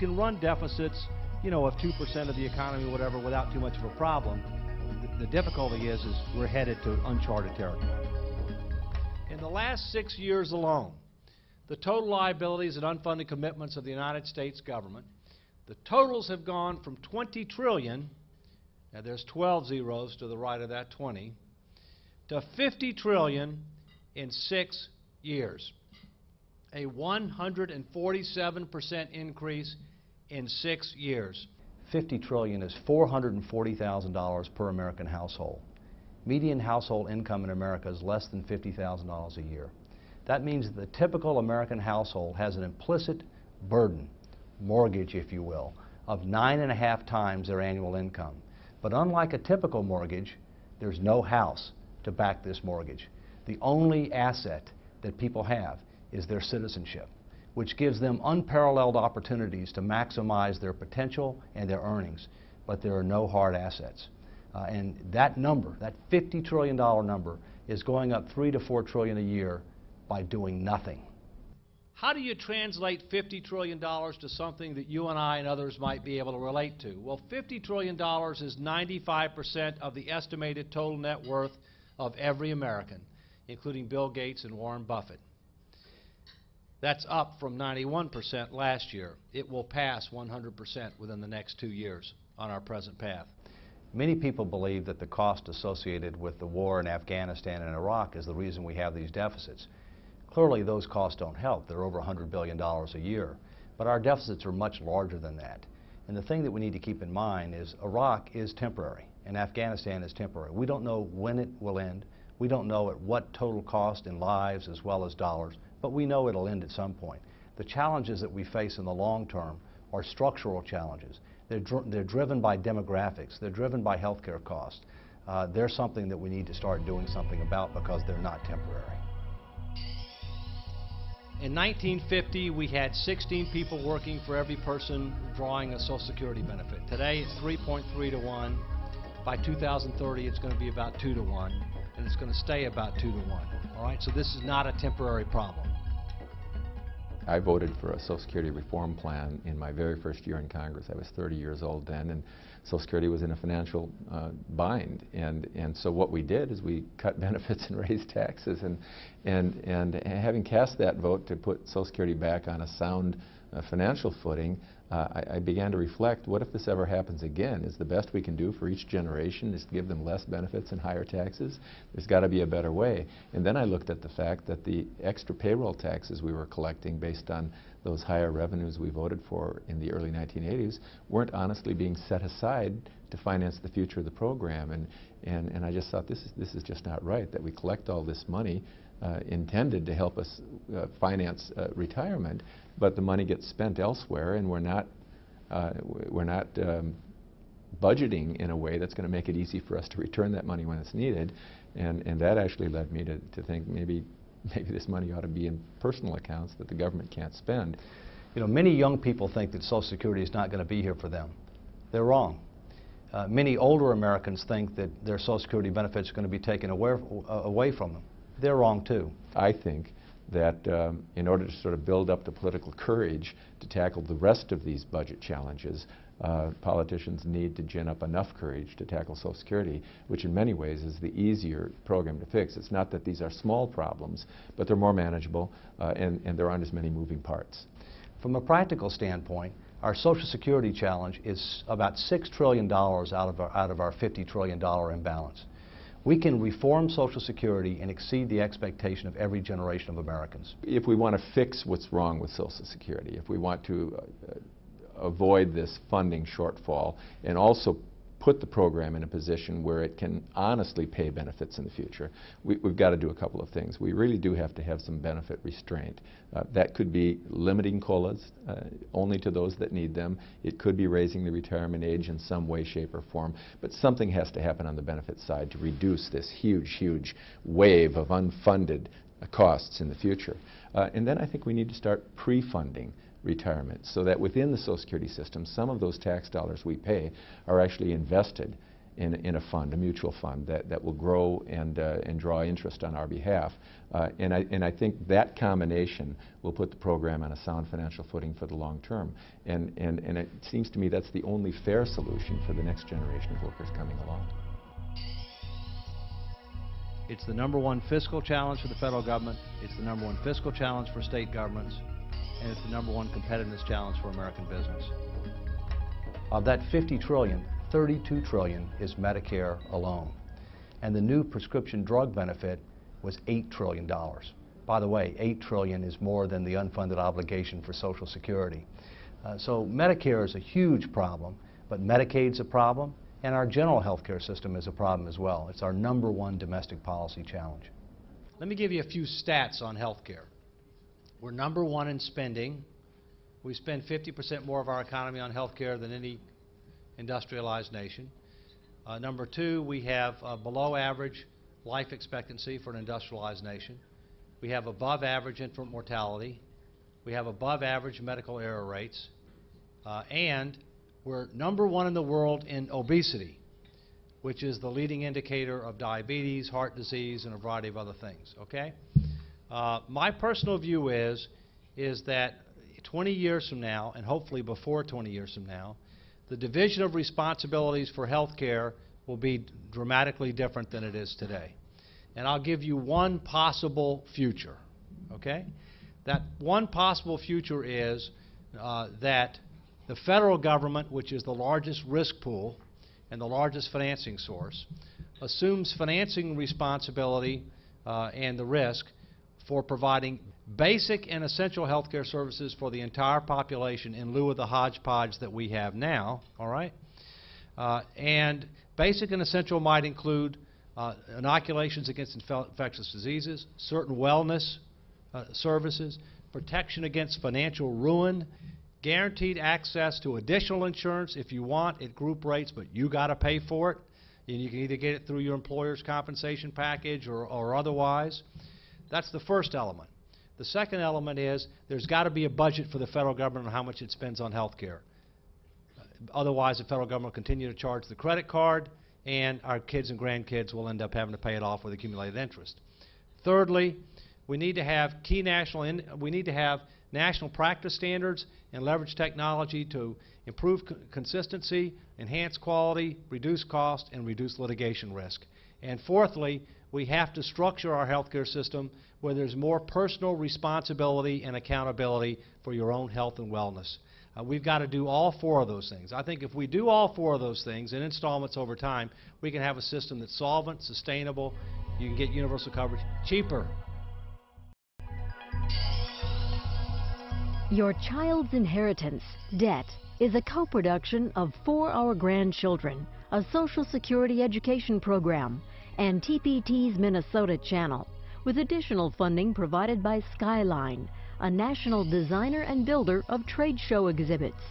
can run deficits, you know, of 2% of the economy or whatever without too much of a problem. The difficulty is we're headed to uncharted territory. In the last 6 years alone, the total liabilities and unfunded commitments of the United States government, the totals have gone from 20 trillion, now there's 12 zeros to the right of that 20, to 50 trillion in 6 years. A 147% increase in 6 years. 50 trillion is $440,000 per American household. Median household income in America is less than $50,000 a year. That means that the typical American household has an implicit burden, mortgage if you will, of 9.5 times their annual income. But unlike a typical mortgage, there's no house to back this mortgage. The only asset that people have is their citizenship, which gives them unparalleled opportunities to maximize their potential and their earnings. But there are no hard assets. And that number, that $50 trillion number, is going up $3 to $4 trillion a year by doing nothing. How do you translate $50 trillion to something that you and I and others might be able to relate to? Well, $50 trillion is 95% of the estimated total net worth of every American, including Bill Gates and Warren Buffett. That's up from 91% last year. It will pass 100% within the next 2 years on our present path. Many people believe that the cost associated with the war in Afghanistan and Iraq is the reason we have these deficits. Clearly, those costs don't help. They're over $100 billion a year. But our deficits are much larger than that. And the thing that we need to keep in mind is Iraq is temporary and Afghanistan is temporary. We don't know when it will end. We don't know at what total cost in lives as well as dollars, but we know it'll end at some point. The challenges that we face in the long term are structural challenges. They're driven by demographics. They're driven by healthcare costs. They're something that we need to start doing something about because they're not temporary. In 1950, we had 16 people working for every person drawing a Social Security benefit. Today, it's 3.3 to 1. By 2030, it's going to be about 2 to 1, and it's going to stay about 2 to 1. All right, so this is not a temporary problem. I voted for a Social Security reform plan in my very first year in Congress. I was 30 years old then, and Social Security was in a financial bind. And so what we did is we cut benefits and raised taxes. And having cast that vote to put Social Security back on a sound financial footing, I began to reflect, what if this ever happens again? Is the best we can do for each generation is to give them less benefits and higher taxes? There's got to be a better way. And then I looked at the fact that the extra payroll taxes we were collecting based on those higher revenues we voted for in the early 1980s weren't honestly being set aside to finance the future of the program. And I just thought, this is just not right, that we collect all this money intended to help us finance retirement, but the money gets spent elsewhere, and we're not budgeting in a way that's going to make it easy for us to return that money when it's needed. And that actually led me to think maybe this money ought to be in personal accounts that the government can't spend. You know, many young people think that Social Security is not going to be here for them. They're wrong. Many older Americans think that their Social Security benefits are going to be taken away from them. They're wrong too. I think that in order to sort of build up the political courage to tackle the rest of these budget challenges, politicians need to gin up enough courage to tackle Social Security, which in many ways is the easier program to fix. It's not that these are small problems, but they're more manageable and there aren't as many moving parts. From a practical standpoint, our Social Security challenge is about $6 trillion out of our $50 trillion imbalance. We can reform Social Security and exceed the expectation of every generation of Americans. If we want to fix what's wrong with Social Security, if we want to avoid this funding shortfall and also put the program in a position where it can honestly pay benefits in the future, we've got to do a couple of things. We really do have to have some benefit restraint. That could be limiting COLAs only to those that need them. It could be raising the retirement age in some way, shape, or form. But something has to happen on the benefit side to reduce this huge, huge wave of unfunded costs in the future. And then I think we need to start pre-funding retirement so that within the Social Security system, some of those tax dollars we pay are actually invested in a fund, a mutual fund that will grow and draw interest on our behalf. And I think that combination will put the program on a sound financial footing for the long term. And it seems to me that's the only fair solution for the next generation of workers coming along. It's the #1 fiscal challenge for the federal government, it's the #1 fiscal challenge for state governments, and it's the #1 competitiveness challenge for American business. Of that 50 trillion, 32 trillion is Medicare alone. And the new prescription drug benefit was $8 trillion. By the way, $8 trillion is more than the unfunded obligation for Social Security. So Medicare is a huge problem, but Medicaid's a problem, and our general health care system is a problem as well. It's our #1 domestic policy challenge. Let me give you a few stats on health care. We're #1 in spending. We spend 50% more of our economy on health care than any industrialized nation. #2, we have below average life expectancy for an industrialized nation. We have above average infant mortality. We have above average medical error rates. And we're #1 in the world in obesity, which is the leading indicator of diabetes, heart disease, and a variety of other things, okay? My personal view is that 20 years from now, and hopefully before 20 years from now, the division of responsibilities for health care will be dramatically different than it is today. And I'll give you one possible future, okay? That one possible future is that the federal government, which is the largest risk pool and the largest financing source, assumes financing responsibility and the risk for providing basic and essential health care services for the entire population in lieu of the hodgepodge that we have now, all right? And basic and essential might include inoculations against infectious diseases, certain wellness services, protection against financial ruin, guaranteed access to additional insurance if you want at group rates, but you got to pay for it. And you can either get it through your employer's compensation package or otherwise. That's the first element. The second element is there's got to be a budget for the federal government on how much it spends on health care. Otherwise, the federal government will continue to charge the credit card, and our kids and grandkids will end up having to pay it off with accumulated interest. Thirdly, we need to have national practice standards and leverage technology to improve consistency, enhance quality, reduce cost, and reduce litigation risk. And fourthly, we have to structure our healthcare system where there's more personal responsibility and accountability for your own health and wellness. We've got to do all four of those things. I think if we do all four of those things in installments over time, we can have a system that's solvent, sustainable, you can get universal coverage cheaper. Your Child's Inheritance, Debt, is a co-production of For Our Grandchildren, a Social Security education program, and TPT's Minnesota channel, with additional funding provided by Skyline, a national designer and builder of trade show exhibits.